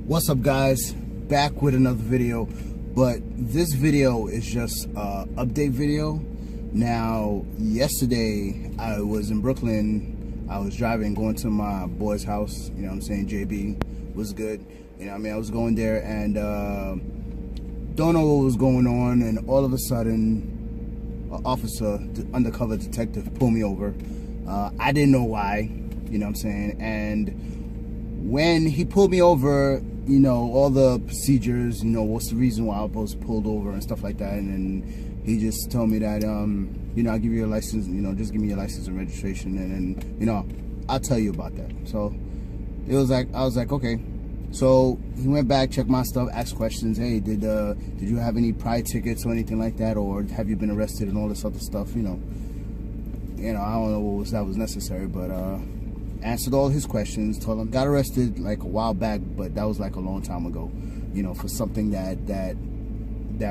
What's up, guys? Back with another video, but this video is just a update video. Now, yesterday I was in Brooklyn. I was driving, going to my boy's house. You know what I'm saying? JB was good. You know what I mean? I was going there and don't know what was going on, and all of a sudden an officer, the undercover detective, pulled me over. I didn't know why, you know what I'm saying? And when he pulled me over, you know, all the procedures, you know, what's the reason why I was pulled over and stuff like that. And then he just told me that, you know, I'll give you your license, you know, just give me your license and registration, and then, you know, I'll tell you about that. So it was like, I was like, okay. So he went back, checked my stuff, asked questions. Hey, did you have any prior tickets or anything like that, or have you been arrested and all this other stuff? You know, I don't know what that was necessary, but answered all his questions. Told him got arrested like a while back, but that was like a long time ago. You know, for something that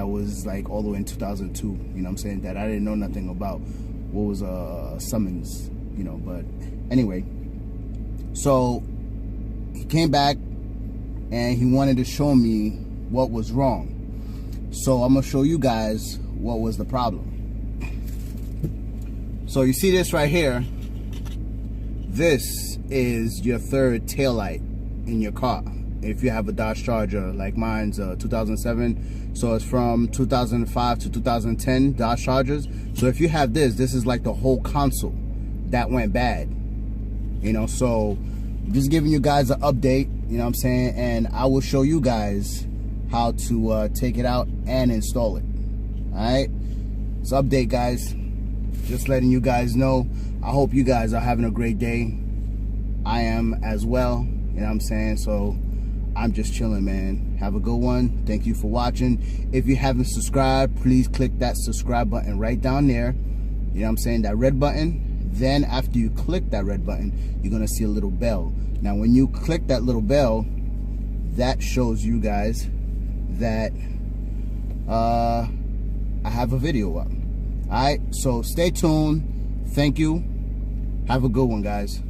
was like all the way in 2002. You know what I'm saying? That I didn't know nothing about. What was a summons? You know, but anyway. So he came back and he wanted to show me what was wrong. So I'm gonna show you guys what was the problem. So you see this right here. This is your third taillight in your car. If you have a Dodge Charger, like mine's 2007, so it's from 2005 to 2010 Dodge Chargers. So if you have this is like the whole console that went bad. You know, so just giving you guys an update, you know what I'm saying? And I will show you guys how to take it out and install it. Alright? It's an update, guys. Just letting you guys know. I hope you guys are having a great day. I am as well. You know what I'm saying? So I'm just chilling, man. Have a good one. Thank you for watching. If you haven't subscribed, please click that subscribe button right down there. You know what I'm saying? That red button. Then after you click that red button, you're gonna see a little bell. Now when you click that little bell, that shows you guys that I have a video up. Alright, so stay tuned. Thank you. Have a good one, guys.